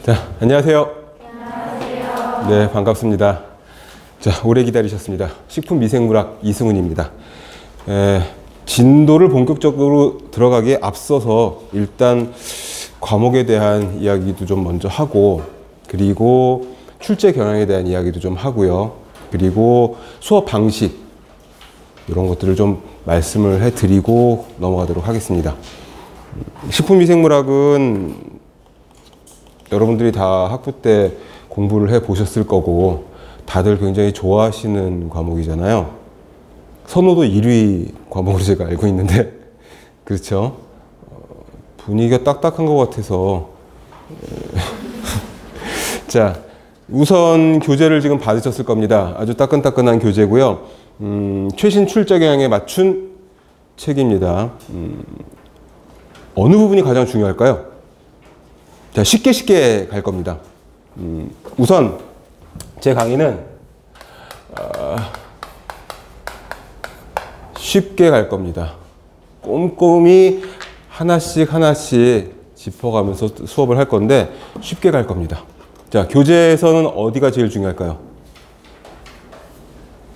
자, 안녕하세요. 안녕하세요. 네, 반갑습니다. 자, 오래 기다리셨습니다. 식품미생물학 이승훈입니다. 진도를 본격적으로 들어가기에 앞서서 일단 과목에 대한 이야기도 좀 먼저 하고, 그리고 출제 경향에 대한 이야기도 좀 하고요. 그리고 수업 방식 이런 것들을 좀 말씀을 해드리고 넘어가도록 하겠습니다. 식품미생물학은 여러분들이 다 학부 때 공부를 해 보셨을 거고 다들 굉장히 좋아하시는 과목이잖아요. 선호도 1위 과목으로 제가 알고 있는데 그렇죠? 분위기가 딱딱한 것 같아서 자, 우선 교재를 지금 받으셨을 겁니다. 아주 따끈따끈한 교재고요. 최신 출제 경향에 맞춘 책입니다. 어느 부분이 가장 중요할까요? 자, 쉽게 갈 겁니다. 우선 제 강의는 쉽게 갈 겁니다. 꼼꼼히 하나씩 짚어가면서 수업을 할 건데 쉽게 갈 겁니다. 자, 교재에서는 어디가 제일 중요할까요?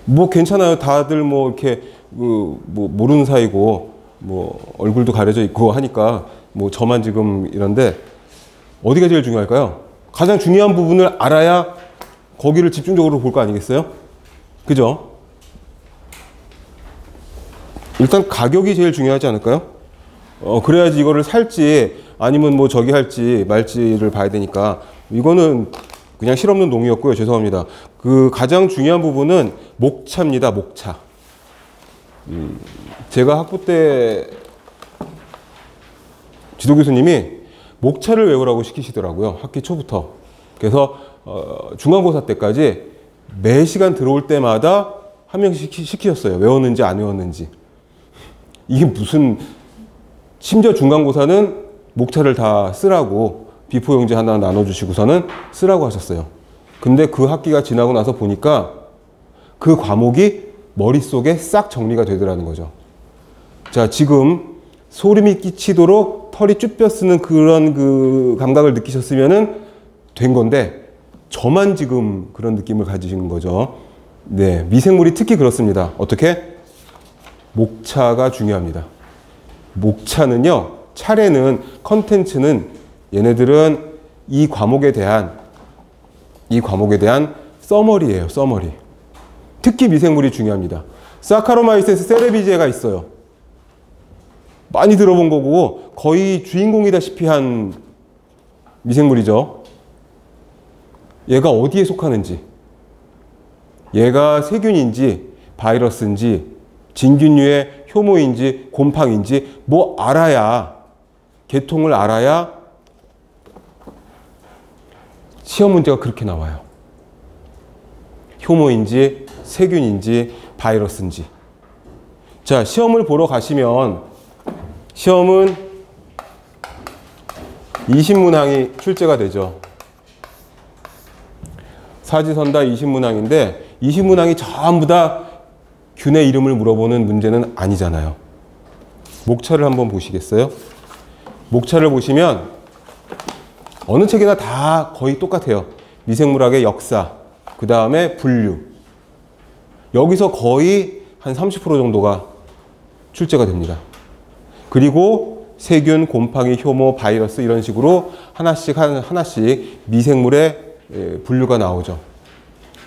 뭐 괜찮아요. 다들 뭐 이렇게 뭐 모르는 사이고 뭐 얼굴도 가려져 있고 하니까 뭐 저만 지금 이런데 어디가 제일 중요할까요? 가장 중요한 부분을 알아야 거기를 집중적으로 볼 거 아니겠어요? 그죠? 일단 가격이 제일 중요하지 않을까요? 그래야지 이거를 살지 아니면 뭐 저기 할지 말지를 봐야 되니까 이거는 그냥 실없는 농이었고요. 죄송합니다. 그 가장 중요한 부분은 목차입니다. 목차. 제가 학부 때 지도 교수님이 목차를 외우라고 시키시더라고요. 학기 초부터. 그래서 중간고사 때까지 매 시간 들어올 때마다 한 명씩 시키셨어요. 외웠는지 안 외웠는지. 이게 무슨, 심지어 중간고사는 목차를 다 쓰라고 비포 용지 하나 나눠주시고서는 쓰라고 하셨어요. 근데 그 학기가 지나고 나서 보니까 그 과목이 머릿속에 싹 정리가 되더라는 거죠. 자, 지금 소름이 끼치도록 털이 쭈뼛쓰는 그런 그 감각을 느끼셨으면은 된 건데 저만 지금 그런 느낌을 가지시는 거죠. 네, 미생물이 특히 그렇습니다. 어떻게? 목차가 중요합니다. 목차는요, 차례는, 컨텐츠는 얘네들은 이 과목에 대한 서머리예요. 서머리. 특히 미생물이 중요합니다. 사카로마이세스 세레비제가 있어요. 많이 들어본 거고 거의 주인공이다시피 한 미생물이죠. 얘가 어디에 속하는지, 얘가 세균인지 바이러스인지 진균류의 효모인지 곰팡인지 뭐 알아야, 계통을 알아야 시험 문제가 그렇게 나와요. 효모인지 세균인지 바이러스인지. 자, 시험을 보러 가시면 시험은 20문항이 출제가 되죠. 사지선다 20문항인데 20문항이 전부 다 균의 이름을 물어보는 문제는 아니잖아요. 목차를 한번 보시겠어요? 목차를 보시면 어느 책이나 다 거의 똑같아요. 미생물학의 역사, 그 다음에 분류. 여기서 거의 한 30% 정도가 출제가 됩니다. 그리고 세균, 곰팡이, 효모, 바이러스 이런 식으로 하나씩 미생물의 분류가 나오죠.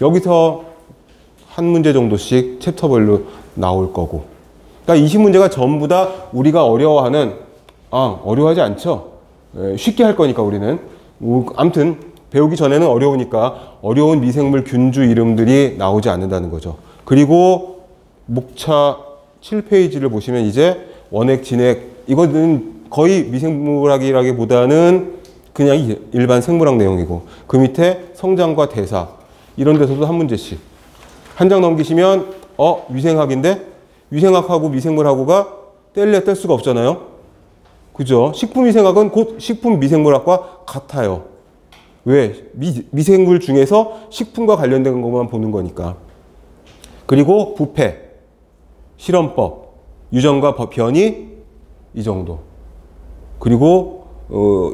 여기서 한 문제 정도씩 챕터별로 나올 거고. 그러니까 20문제가 전부 다 우리가 어려워하는, 어려워하지 않죠. 쉽게 할 거니까 우리는. 아무튼 배우기 전에는 어려우니까 어려운 미생물 균주 이름들이 나오지 않는다는 거죠. 그리고 목차 7페이지를 보시면 이제 원액, 진액, 이거는 거의 미생물학이라기보다는 그냥 일반 생물학 내용이고 그 밑에 성장과 대사 이런 데서도 한 문제씩 한 장 넘기시면 위생학인데 위생학하고 미생물학고가 뗄래야 뗄 수가 없잖아요. 그죠? 식품위생학은 곧 식품미생물학과 같아요. 왜? 미생물 중에서 식품과 관련된 것만 보는 거니까. 그리고 부패, 실험법, 유전과 변이 이 정도. 그리고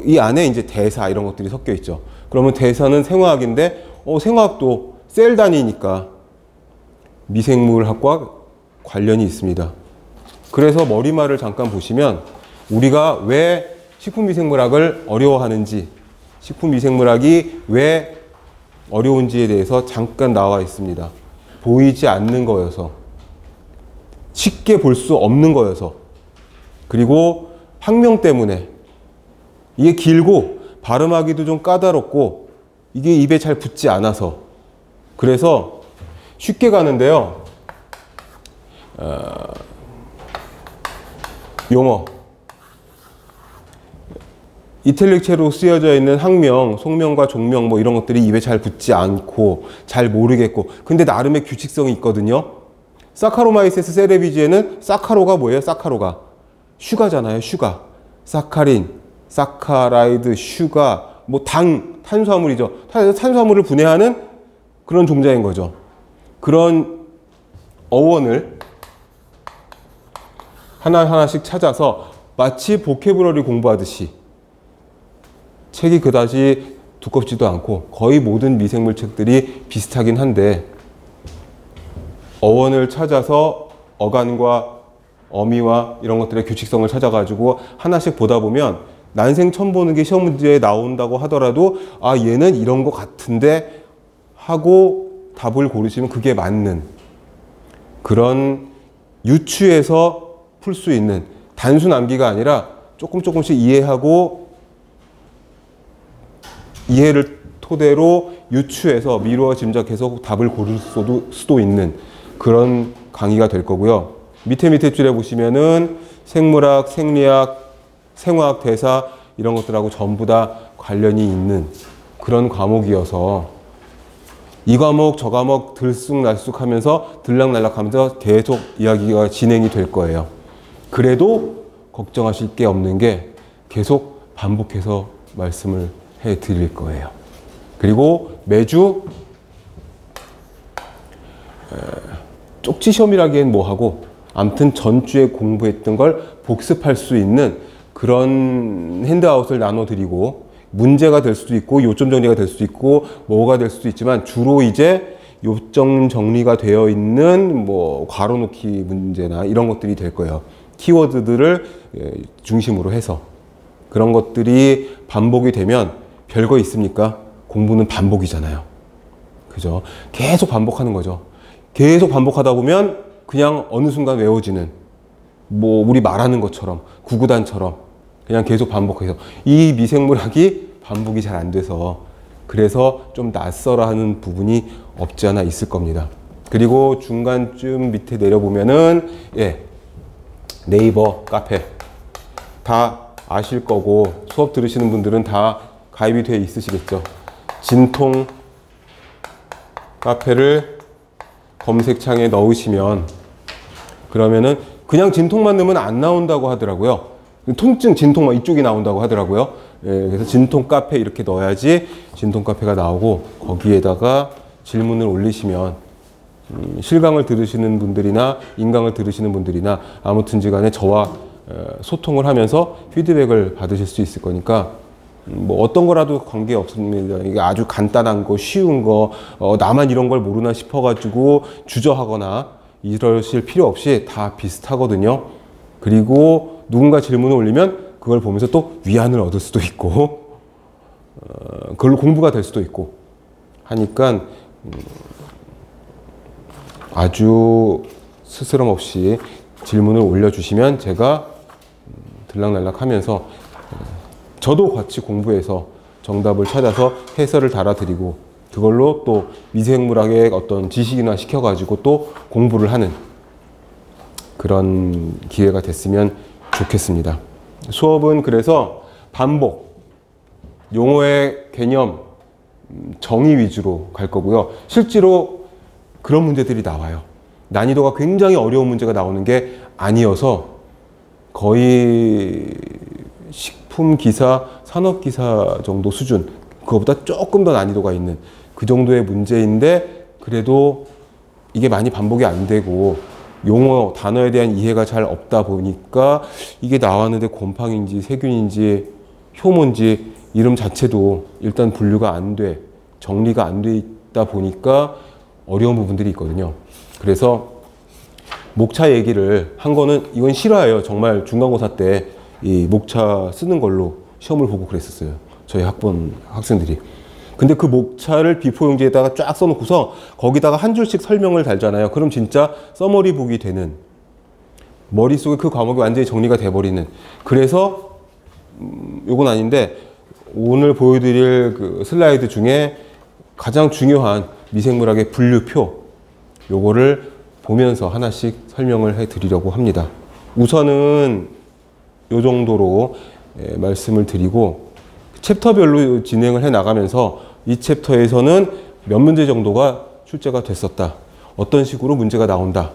이 안에 이제 대사 이런 것들이 섞여 있죠. 그러면 대사는 생화학인데 생화학도 셀 단위니까 미생물학과 관련이 있습니다. 그래서 머리말을 잠깐 보시면 우리가 왜 식품미생물학을 어려워하는지, 식품미생물학이 왜 어려운지에 대해서 잠깐 나와 있습니다. 보이지 않는 거여서, 쉽게 볼 수 없는 거여서, 그리고 학명 때문에 이게 길고 발음하기도 좀 까다롭고 이게 입에 잘 붙지 않아서, 그래서 쉽게 가는데요. 용어, 이탈릭체로 쓰여져 있는 학명, 속명과 종명 뭐 이런 것들이 입에 잘 붙지 않고 잘 모르겠고, 근데 나름의 규칙성이 있거든요. 사카로마이세스 세레비지에는 사카로가 뭐예요? 사카로가 슈가잖아요. 슈가, 사카린, 사카라이드, 슈가, 뭐 당, 탄수화물이죠. 탄수화물을 분해하는 그런 종자인 거죠. 그런 어원을 하나하나씩 찾아서 마치 보캐브러리 공부하듯이, 책이 그다지 두껍지도 않고 거의 모든 미생물 책들이 비슷하긴 한데, 어원을 찾아서 어간과 어미와 이런 것들의 규칙성을 찾아가지고 하나씩 보다 보면 난생 처음 보는 게 시험 문제에 나온다고 하더라도 아, 얘는 이런 것 같은데 하고 답을 고르시면 그게 맞는, 그런 유추해서 풀 수 있는, 단순 암기가 아니라 조금씩 이해하고 이해를 토대로 유추해서 미루어 짐작해서 답을 고를 수도 있는 그런 강의가 될 거고요. 밑에 줄에 보시면은 생물학, 생리학, 생화학, 대사 이런 것들하고 전부 다 관련이 있는 그런 과목이어서 이 과목 저 과목 들쑥날쑥 하면서 들락날락 하면서 계속 이야기가 진행이 될 거예요. 그래도 걱정하실 게 없는 게 계속 반복해서 말씀을 해 드릴 거예요. 그리고 매주 쪽지 시험이라기엔 뭐하고 아무튼 전주에 공부했던 걸 복습할 수 있는 그런 핸드아웃을 나눠드리고, 문제가 될 수도 있고 요점 정리가 될 수도 있고 뭐가 될 수도 있지만 주로 이제 요점 정리가 되어 있는 뭐 괄호넣기 문제나 이런 것들이 될 거예요. 키워드들을 중심으로 해서. 그런 것들이 반복이 되면 별거 있습니까? 공부는 반복이잖아요. 그죠? 계속 반복하는 거죠. 계속 반복하다 보면 그냥 어느 순간 외워지는, 뭐 우리 말하는 것처럼, 구구단처럼 그냥 계속 반복해서, 이 미생물학이 반복이 잘 안 돼서 그래서 좀 낯설어 하는 부분이 없지 않아 있을 겁니다. 그리고 중간쯤 밑에 내려보면은 네이버 카페 다 아실 거고 수업 들으시는 분들은 다 가입이 되어 있으시겠죠. 진통 카페를 검색창에 넣으시면, 그러면은 그냥 진통만 넣으면 안 나온다고 하더라고요. 통증, 진통만 이쪽이 나온다고 하더라고요. 그래서 진통 카페 이렇게 넣어야지 진통 카페가 나오고, 거기에다가 질문을 올리시면 실강을 들으시는 분들이나 인강을 들으시는 분들이나 아무튼지 간에 저와 소통을 하면서 피드백을 받으실 수 있을 거니까 뭐 어떤 거라도 관계 없습니다. 이게 아주 간단한 거, 쉬운 거, 나만 이런 걸 모르나 싶어가지고 주저하거나 이러실 필요 없이 다 비슷하거든요. 그리고 누군가 질문을 올리면 그걸 보면서 또 위안을 얻을 수도 있고, 그걸로 공부가 될 수도 있고 하니까 아주 스스럼 없이 질문을 올려주시면 제가 들락날락 하면서 저도 같이 공부해서 정답을 찾아서 해설을 달아드리고, 그걸로 또 미생물학의 어떤 지식이나 시켜가지고 또 공부를 하는 그런 기회가 됐으면 좋겠습니다. 수업은 그래서 반복, 용어의 개념, 정의 위주로 갈 거고요. 실제로 그런 문제들이 나와요. 난이도가 굉장히 어려운 문제가 나오는 게 아니어서 거의 식품기사, 산업기사 정도 수준, 그거보다 조금 더 난이도가 있는 그 정도의 문제인데, 그래도 이게 많이 반복이 안 되고 용어, 단어에 대한 이해가 잘 없다 보니까 이게 나왔는데 곰팡인지 세균인지 효모인지 이름 자체도 일단 분류가 안 돼, 정리가 안 돼 있다 보니까 어려운 부분들이 있거든요. 그래서 목차 얘기를 한 거는 이건 실화예요. 정말 중간고사 때 이 목차 쓰는 걸로 시험을 보고 그랬었어요. 저희 학번 학생들이. 근데 그 목차를 비포용지에다가 쫙 써놓고서 거기다가 한 줄씩 설명을 달잖아요. 그럼 진짜 써머리북이 되는, 머릿속에 그 과목이 완전히 정리가 돼버리는. 그래서 요건 아닌데 오늘 보여드릴 그 슬라이드 중에 가장 중요한 미생물학의 분류표, 요거를 보면서 하나씩 설명을 해드리려고 합니다. 우선은 요 정도로 말씀을 드리고 챕터별로 진행을 해 나가면서 이 챕터에서는 몇 문제 정도가 출제가 됐었다, 어떤 식으로 문제가 나온다,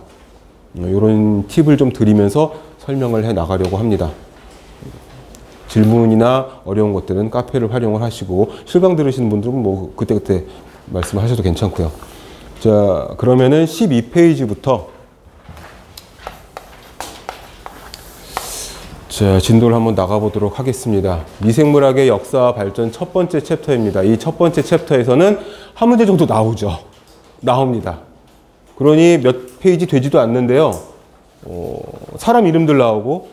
이런 팁을 좀 드리면서 설명을 해 나가려고 합니다. 질문이나 어려운 것들은 카페를 활용을 하시고 실강 들으시는 분들은 뭐 그때그때 말씀하셔도 괜찮고요. 자, 그러면은 12페이지부터 자, 진도를 한번 나가보도록 하겠습니다. 미생물학의 역사와 발전 첫 번째 챕터입니다. 이 첫 번째 챕터에서는 한 문제 정도 나옵니다. 그러니 몇 페이지 되지도 않는데요. 사람 이름들 나오고,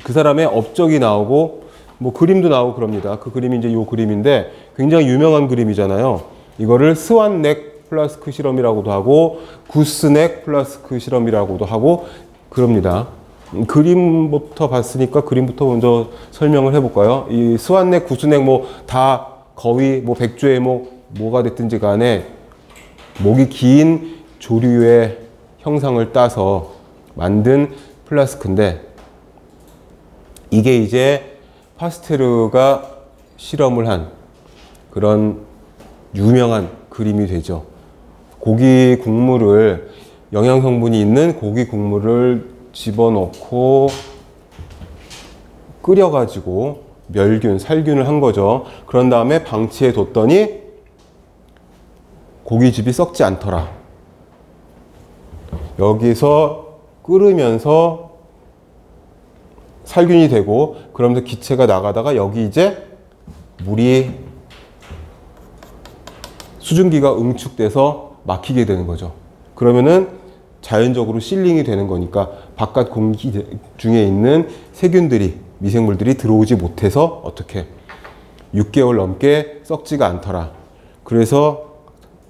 그 사람의 업적이 나오고, 뭐 그림도 나오고 그럽니다. 그 그림이 이제 요 그림인데 굉장히 유명한 그림이잖아요. 이거를 스완넥 플라스크 실험이라고도 하고, 구스넥 플라스크 실험이라고도 하고 그럽니다. 그림부터 봤으니까 그림부터 먼저 설명을 해볼까요? 이 스완넥, 구스넥 뭐 다 거위, 뭐 백조의 뭐가 됐든지 간에 목이 긴 조류의 형상을 따서 만든 플라스크인데, 이게 이제 파스테르가 실험을 한 그런 유명한 그림이 되죠. 고기 국물을, 영양 성분이 있는 고기 국물을 집어넣고 끓여가지고 멸균, 살균을 한 거죠. 그런 다음에 방치해 뒀더니 고깃집이 썩지 않더라. 여기서 끓으면서 살균이 되고, 그러면서 기체가 나가다가 여기 이제 물이, 수증기가 응축돼서 막히게 되는 거죠. 그러면은 자연적으로 실링이 되는 거니까 바깥 공기 중에 있는 세균들이, 미생물들이 들어오지 못해서 어떻게 6개월 넘게 썩지가 않더라. 그래서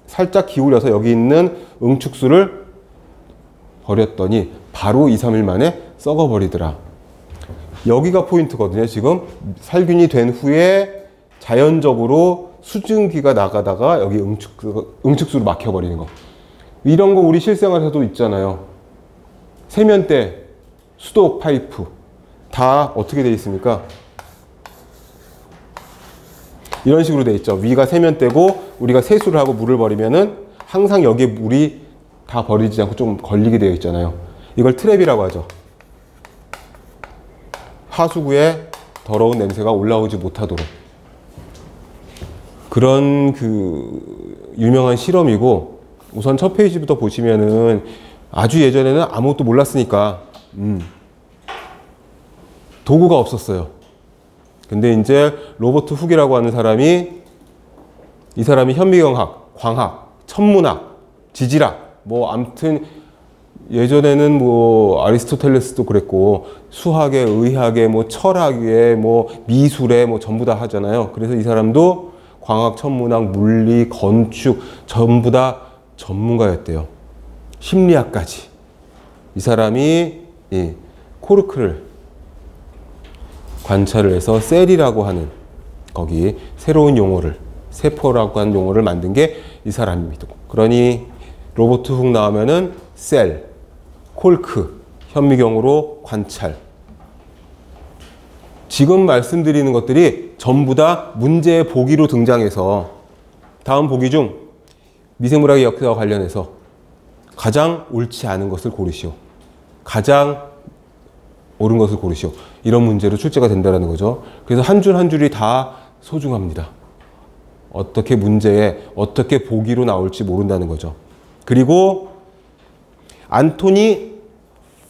살짝 기울여서 여기 있는 응축수를 버렸더니 바로 2, 3일 만에 썩어버리더라. 여기가 포인트거든요. 지금 살균이 된 후에 자연적으로 수증기가 나가다가 여기 응축수로 막혀버리는 거. 이런 거 우리 실생활에서도 있잖아요. 세면대, 수도 파이프 다 어떻게 되어 있습니까? 이런 식으로 되어 있죠. 위가 세면대고 우리가 세수를 하고 물을 버리면은 항상 여기에 물이 다 버리지 않고 좀 걸리게 되어 있잖아요. 이걸 트랩이라고 하죠. 하수구에 더러운 냄새가 올라오지 못하도록. 그런 그 유명한 실험이고, 우선 첫 페이지부터 보시면은 아주 예전에는 아무것도 몰랐으니까 도구가 없었어요. 근데 이제 로버트 훅이라고 하는 사람이, 이 사람이 현미경학, 광학, 천문학, 지질학, 뭐 아무튼 예전에는 뭐 아리스토텔레스도 그랬고 수학에, 의학에, 뭐 철학에, 뭐 미술에 뭐 전부 다 하잖아요. 그래서 이 사람도 광학, 천문학, 물리, 건축 전부 다 전문가였대요. 심리학까지. 이 사람이 코르크를 관찰을 해서 셀이라고 하는, 거기 새로운 용어를, 세포라고 하는 용어를 만든 게 이 사람입니다. 그러니 로버트 훅 나오면은 셀, 콜크, 현미경으로 관찰. 지금 말씀드리는 것들이 전부 다 문제의 보기로 등장해서, 다음 보기 중 미생물학의 역사와 관련해서 가장 옳지 않은 것을 고르시오, 가장 옳은 것을 고르시오, 이런 문제로 출제가 된다는 거죠. 그래서 한 줄 한 줄이 다 소중합니다. 어떻게 문제에 어떻게 보기로 나올지 모른다는 거죠. 그리고 안토니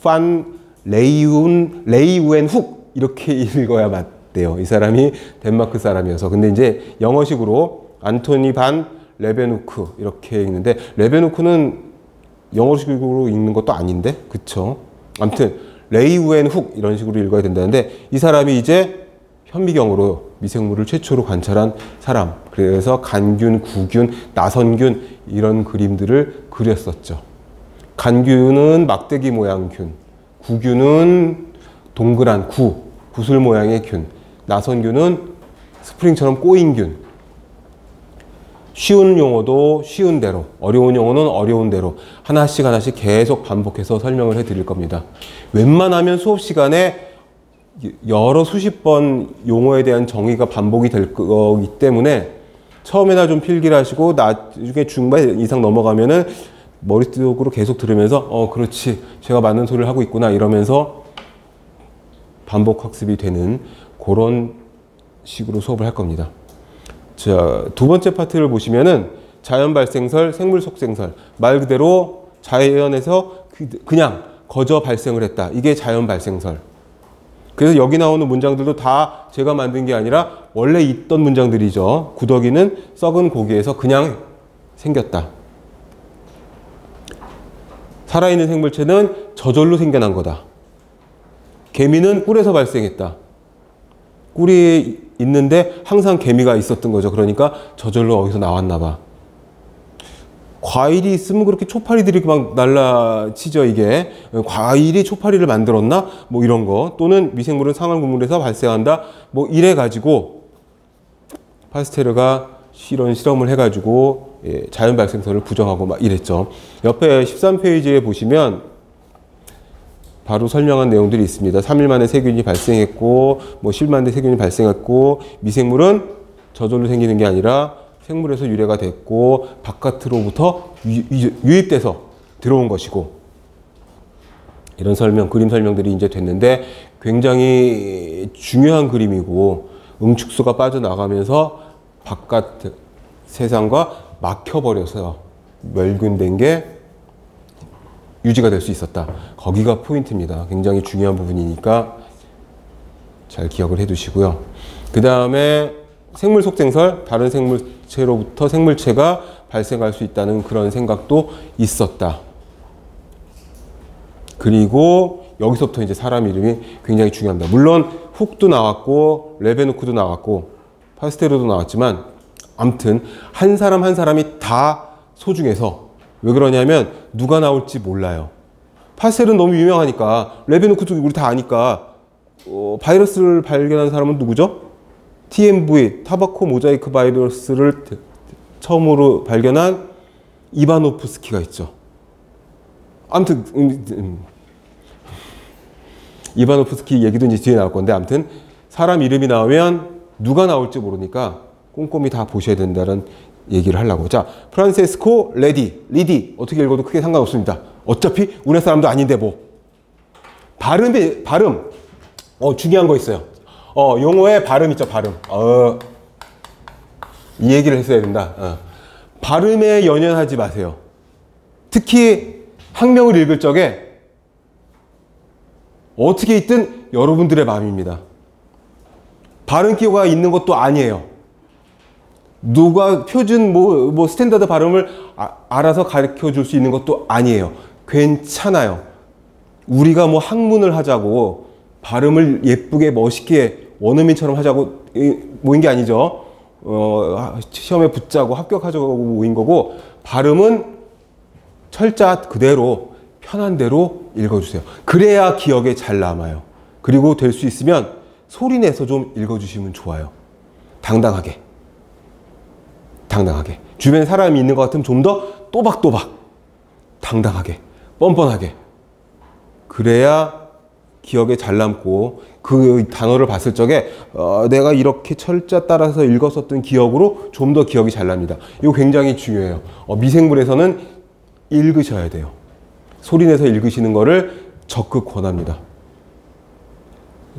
판 레이우엔 훅, 이렇게 읽어야 됐대요. 이 사람이 덴마크 사람이어서. 근데 이제 영어식으로 안토니 반 레베누크 이렇게 읽는데, 레베누크는 영어식으로 읽는 것도 아닌데, 그쵸? 아무튼 레이우엔 훅 이런 식으로 읽어야 된다는데, 이 사람이 이제 현미경으로 미생물을 최초로 관찰한 사람. 그래서 간균, 구균, 나선균 이런 그림들을 그렸었죠. 간균은 막대기 모양 균, 구균은 동그란 구슬 모양의 균, 나선균은 스프링처럼 꼬인 균. 쉬운 용어도 쉬운 대로, 어려운 용어는 어려운 대로 하나씩 하나씩 계속 반복해서 설명을 해드릴 겁니다. 웬만하면 수업 시간에 여러 수십 번 용어에 대한 정의가 반복이 될 거기 때문에 처음에나 좀 필기를 하시고 나중에 중반 이상 넘어가면은 머릿속으로 계속 들으면서 그렇지, 제가 맞는 소리를 하고 있구나 이러면서 반복 학습이 되는 그런 식으로 수업을 할 겁니다. 자, 두 번째 파트를 보시면은 자연 발생설, 생물 속생설. 말 그대로 자연에서 그냥 거저 발생을 했다. 이게 자연 발생설. 그래서 여기 나오는 문장들도 다 제가 만든 게 아니라 원래 있던 문장들이죠. 구더기는 썩은 고기에서 그냥 생겼다. 살아있는 생물체는 저절로 생겨난 거다. 개미는 꿀에서 발생했다. 꿀이 있는데 항상 개미가 있었던 거죠. 그러니까 저절로 어디서 나왔나 봐. 과일이 있으면 그렇게 초파리들이 막 날라치죠. 이게 과일이 초파리를 만들었나? 뭐 이런 거. 또는 미생물은 상황구물에서 발생한다. 뭐 이래 가지고 파스테르가 이런 실험을 해 가지고 자연 발생설을 부정하고 막 이랬죠. 옆에 13페이지에 보시면 바로 설명한 내용들이 있습니다. 3일 만에 세균이 발생했고, 뭐 10일 만에 세균이 발생했고, 미생물은 저절로 생기는 게 아니라 생물에서 유래가 됐고, 바깥으로부터 유입돼서 들어온 것이고, 이런 설명, 그림 설명들이 이제 됐는데 굉장히 중요한 그림이고, 응축수가 빠져나가면서 바깥 세상과 막혀버려서 멸균된 게 유지가 될 수 있었다. 거기가 포인트입니다. 굉장히 중요한 부분이니까 잘 기억을 해 두시고요. 그 다음에 생물 속생설, 다른 생물체로부터 생물체가 발생할 수 있다는 그런 생각도 있었다. 그리고 여기서부터 이제 사람 이름이 굉장히 중요합니다. 물론 훅도 나왔고 레베누크도 나왔고 파스테르도 나왔지만 아무튼 한 사람 한 사람이 다 소중해서, 왜 그러냐면 누가 나올지 몰라요. 파스텔은 너무 유명하니까, 레베누크도 우리 다 아니까. 바이러스를 발견한 사람은 누구죠? TMV, 타바코 모자이크 바이러스를 처음으로 발견한 이바노프스키가 있죠. 아무튼 이바노프스키 얘기도 이제 뒤에 나올 건데, 아무튼 사람 이름이 나오면 누가 나올지 모르니까 꼼꼼히 다 보셔야 된다는 얘기를 하려고. 자, 프란체스코 리디 어떻게 읽어도 크게 상관없습니다. 어차피 우리 사람도 아닌데 뭐. 발음 중요한 거 있어요. 용어의 발음 있죠. 발음. 이 얘기를 했어야 된다. 발음에 연연하지 마세요. 특히 학명을 읽을 적에 어떻게 있든 여러분들의 마음입니다. 발음 기호가 있는 것도 아니에요. 누가 표준 뭐 스탠다드 발음을 알아서 가르쳐 줄 수 있는 것도 아니에요. 괜찮아요. 우리가 뭐 학문을 하자고 발음을 예쁘게 멋있게 원어민처럼 하자고 모인 게 아니죠. 시험에 붙자고 합격하자고 모인 거고, 발음은 철자 그대로 편한 대로 읽어주세요. 그래야 기억에 잘 남아요. 그리고 될 수 있으면 소리 내서 좀 읽어주시면 좋아요. 당당하게. 주변에 사람이 있는 것 같으면 좀 더 또박또박 당당하게, 뻔뻔하게. 그래야 기억에 잘 남고 그 단어를 봤을 적에 내가 이렇게 철자 따라서 읽었었던 기억으로 좀 더 기억이 잘 납니다. 이거 굉장히 중요해요. 미생물에서는 읽으셔야 돼요. 소리내서 읽으시는 거를 적극 권합니다.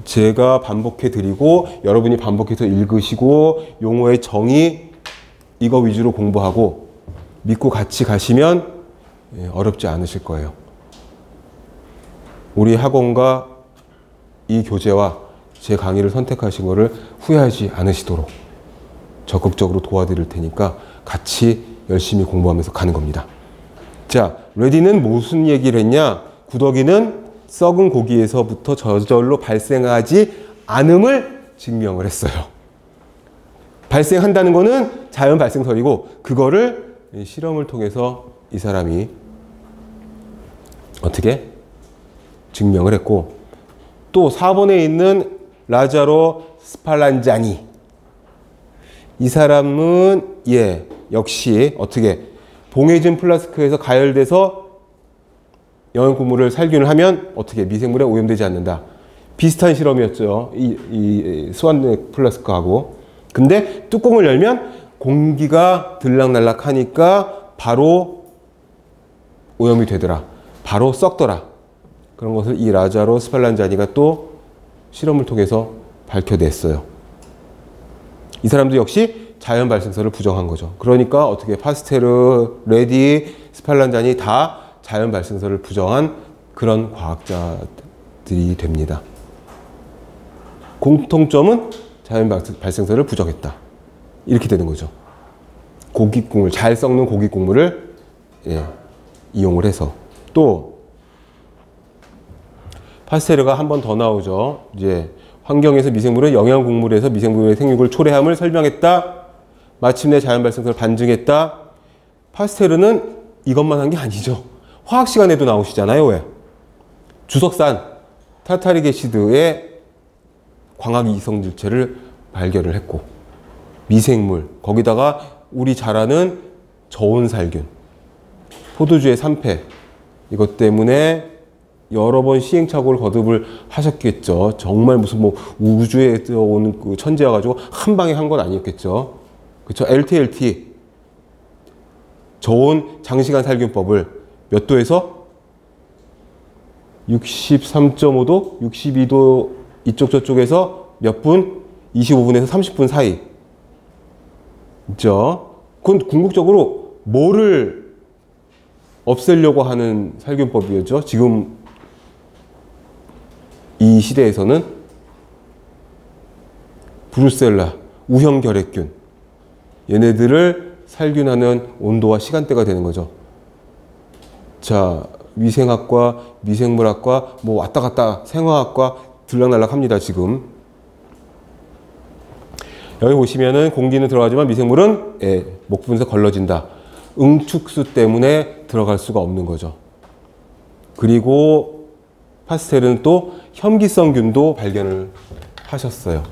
제가 반복해 드리고 여러분이 반복해서 읽으시고 용어의 정의 이거 위주로 공부하고 믿고 같이 가시면 어렵지 않으실 거예요. 우리 학원과 이 교재와 제 강의를 선택하신 거를 후회하지 않으시도록 적극적으로 도와드릴 테니까 같이 열심히 공부하면서 가는 겁니다. 자, 레디는 무슨 얘기를 했냐? 구더기는 썩은 고기에서부터 저절로 발생하지 않음을 증명을 했어요. 발생한다는 거는 자연 발생설이고, 그거를 실험을 통해서 이 사람이 어떻게 증명을 했고, 또 4번에 있는 라자로 스팔란자니, 이 사람은 역시 어떻게 봉해진 플라스크에서 가열돼서 영양고물을 살균을 하면 어떻게 미생물에 오염되지 않는다. 비슷한 실험이었죠. 이 수완액 플라스크하고. 근데 뚜껑을 열면 공기가 들락날락 하니까 바로 오염이 되더라. 바로 썩더라. 그런 것을 이 라자로 스팔란자니가 또 실험을 통해서 밝혀냈어요. 이 사람도 역시 자연 발생설을 부정한 거죠. 그러니까 어떻게 파스테르, 레디, 스팔란자니 다 자연 발생설을 부정한 그런 과학자들이 됩니다. 공통점은 자연 발생설을 부정했다. 이렇게 되는 거죠. 고깃국물, 잘 썩는 고깃국물을 이용을 해서. 또 파스테르가 한 번 더 나오죠. 이제 환경에서 미생물은 영양국물에서 미생물의 생육을 초래함을 설명했다. 마침내 자연 발생설을 반증했다. 파스테르는 이것만 한 게 아니죠. 화학 시간에도 나오시잖아요. 왜? 주석산 타르타릭 애시드의 광학 이성질체를 발견을 했고, 미생물, 거기다가 우리 잘 아는 저온살균, 포도주의 3패, 이것 때문에 여러 번 시행착오를 거듭을 하셨겠죠. 정말 무슨 뭐 우주에서 오는 그 천재여가지고 한 방에 한 건 아니었겠죠. 그렇죠? LTLT, 저온 장시간 살균법을 몇 도에서? 63.5도, 62도 이쪽 저쪽에서 몇 분? 25분에서 30분 사이. 있죠? 그건 궁극적으로 뭐를 없애려고 하는 살균법이었죠. 지금 이 시대에서는 브루셀라, 우형결핵균, 얘네들을 살균하는 온도와 시간대가 되는 거죠. 자, 위생학과, 미생물학과, 뭐 왔다 갔다 생화학과 들락날락 합니다, 지금. 여기 보시면은 공기는 들어가지만 미생물은 목 부분에서 걸러진다. 응축수 때문에 들어갈 수가 없는 거죠. 그리고 파스테르는 또 혐기성균도 발견을 하셨어요.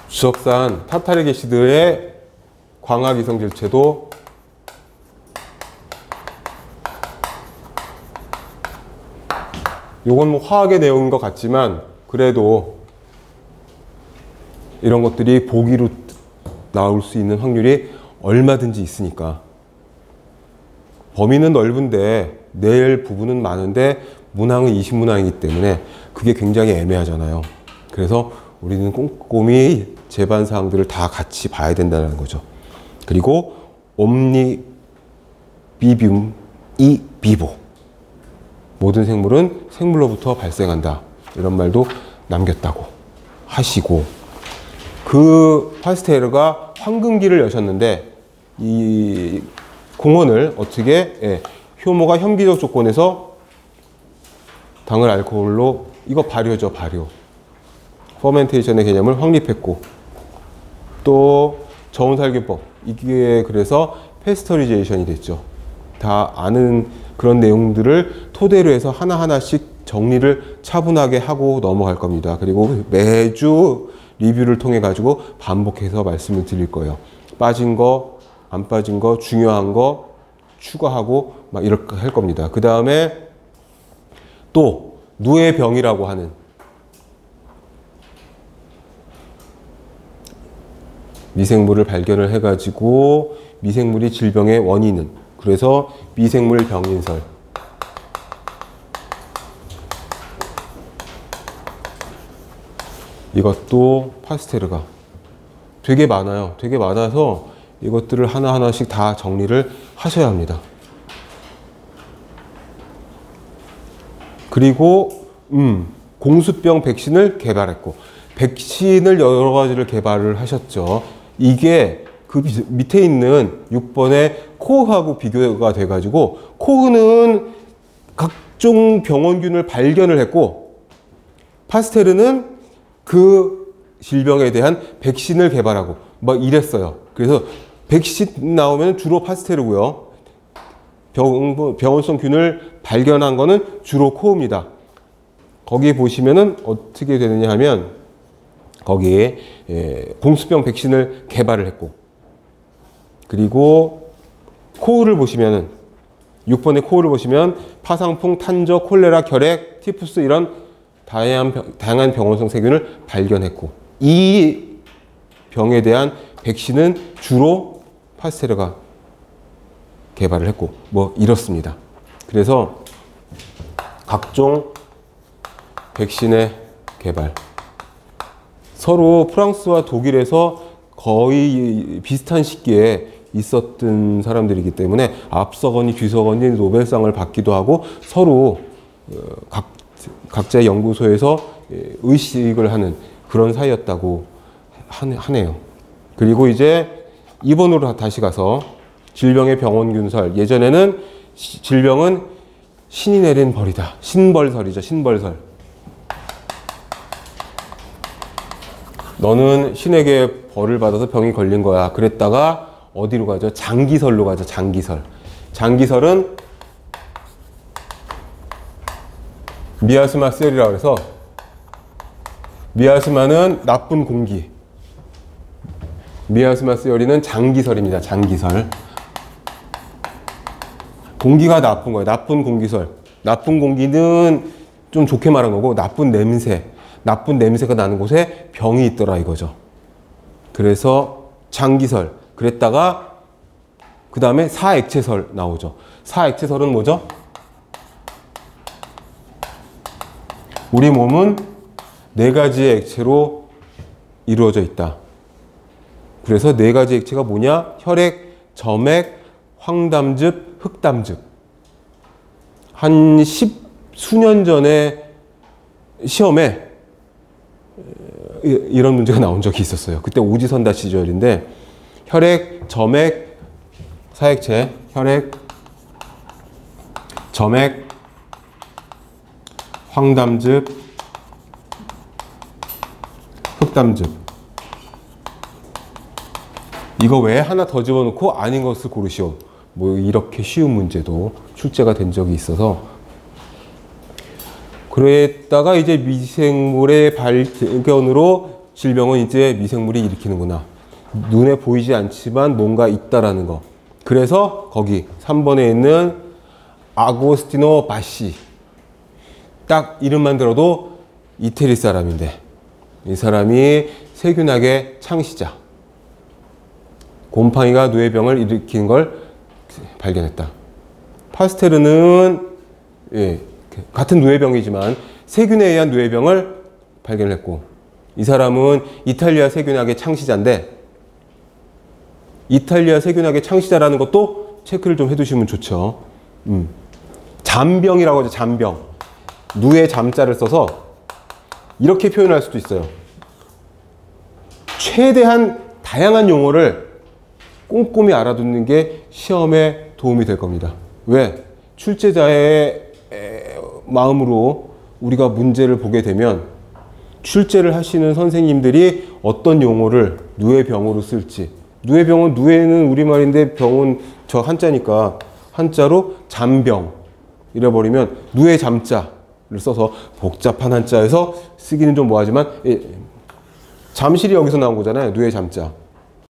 주석산 타르타릭 애시드의 광학 이성질체도 요건 뭐 화학의 내용인 것 같지만 그래도 이런 것들이 보기로 나올 수 있는 확률이 얼마든지 있으니까. 범위는 넓은데 낼 부분은 많은데 문항은 20문항이기 때문에 그게 굉장히 애매하잖아요. 그래서 우리는 꼼꼼히 제반 사항들을 다 같이 봐야 된다는 거죠. 그리고 옴니 비뷴 이 비보, 모든 생물은 생물로부터 발생한다, 이런 말도 남겼다고 하시고, 그 파스테르가 황금기를 여셨는데 이 공원을 어떻게 효모가 혐기적 조건에서 당을 알코올로, 이거 발효죠, 발효. 퍼멘테이션의 개념을 확립했고, 또 저온살균법, 이게 그래서 페스터리제이션이 됐죠. 다 아는 그런 내용들을 토대로 해서 하나하나씩 정리를 차분하게 하고 넘어갈 겁니다. 그리고 매주 리뷰를 통해 가지고 반복해서 말씀을 드릴 거예요. 빠진 거, 안 빠진 거, 중요한 거 추가하고 막 이렇게 할 겁니다. 그 다음에 또 누에병이라고 하는, 미생물을 발견을 해가지고 미생물이 질병의 원인은, 그래서 미생물 병인설, 이것도 파스테르가 되게 많아요. 되게 많아서 이것들을 하나하나씩 다 정리를 하셔야 합니다. 그리고 공수병 백신을 개발했고, 백신을 여러 가지를 개발을 하셨죠. 이게 그 밑에 있는 6번의 코흐하고 비교가 돼가지고, 코흐는 각종 병원균을 발견을 했고, 파스테르는 그 질병에 대한 백신을 개발하고 막 이랬어요. 그래서 백신 나오면 주로 파스테르고요. 병원성 균을 발견한 거는 주로 코흐입니다. 거기 보시면은 어떻게 되느냐 하면, 거기에 공수병 백신을 개발을 했고, 그리고 코흐를 보시면은 6번의 코흐를 보시면 파상풍, 탄저, 콜레라, 결핵, 티푸스 이런 다양한 병원성 세균을 발견했고, 이 병에 대한 백신은 주로 파스테르가 개발을 했고, 뭐 이렇습니다. 그래서 각종 백신의 개발, 서로 프랑스와 독일에서 거의 비슷한 시기에 있었던 사람들이기 때문에 앞서거니 뒤서거니 노벨상을 받기도 하고, 서로 각자의 연구소에서 의식을 하는 그런 사이였다고 하네요. 그리고 이제 2번으로 다시 가서 질병의 병원균설. 예전에는 질병은 신이 내린 벌이다. 신벌설이죠. 신벌설. 너는 신에게 벌을 받아서 병이 걸린 거야. 그랬다가 어디로 가죠? 장기설로 가죠. 장기설. 장기설은 미아스마 셀이라고 해서, 미아스마는 나쁜 공기, 미아스마 셀리는 장기설입니다. 장기설. 공기가 나쁜 거예요. 나쁜 공기설. 나쁜 공기는 좀 좋게 말한 거고, 나쁜 냄새, 나쁜 냄새가 나는 곳에 병이 있더라 이거죠. 그래서 장기설. 그랬다가 그 다음에 사액체설 나오죠. 사액체설은 뭐죠? 우리 몸은 4가지의 액체로 이루어져 있다. 그래서 4가지 액체가 뭐냐? 혈액, 점액, 황담즙, 흑담즙. 한 10수년 전에 시험에 이런 문제가 나온 적이 있었어요. 그때 오지선다 시절인데, 혈액, 점액, 사액체, 혈액, 점액, 황담즙, 흑담즙. 이거 외에 하나 더 집어넣고 아닌 것을 고르시오. 뭐 이렇게 쉬운 문제도 출제가 된 적이 있어서, 그랬다가 이제 미생물의 발견으로 질병은 이제 미생물이 일으키는구나. 눈에 보이지 않지만 뭔가 있다라는 거. 그래서 거기 3번에 있는 아고스티노 바시. 딱 이름만 들어도 이태리 사람인데, 이 사람이 세균학의 창시자. 곰팡이가 뇌병을 일으키는 걸 발견했다. 파스테르는 같은 뇌병이지만 세균에 의한 뇌병을 발견했고, 이 사람은 이탈리아 세균학의 창시자인데, 이탈리아 세균학의 창시자라는 것도 체크를 좀 해두시면 좋죠. 잠병이라고 하죠. 잠병. 누에 잠자를 써서 이렇게 표현할 수도 있어요. 최대한 다양한 용어를 꼼꼼히 알아두는 게 시험에 도움이 될 겁니다. 왜? 출제자의 마음으로 우리가 문제를 보게 되면 출제를 하시는 선생님들이 어떤 용어를 누에병으로 쓸지, 누에병은, 누에는 우리말인데 병은 저 한자니까 한자로 잠병 이래버리면 누에 잠자를 써서 복잡한 한자에서 쓰기는 좀 뭐하지만, 잠실이 여기서 나온 거잖아요. 누에 잠자.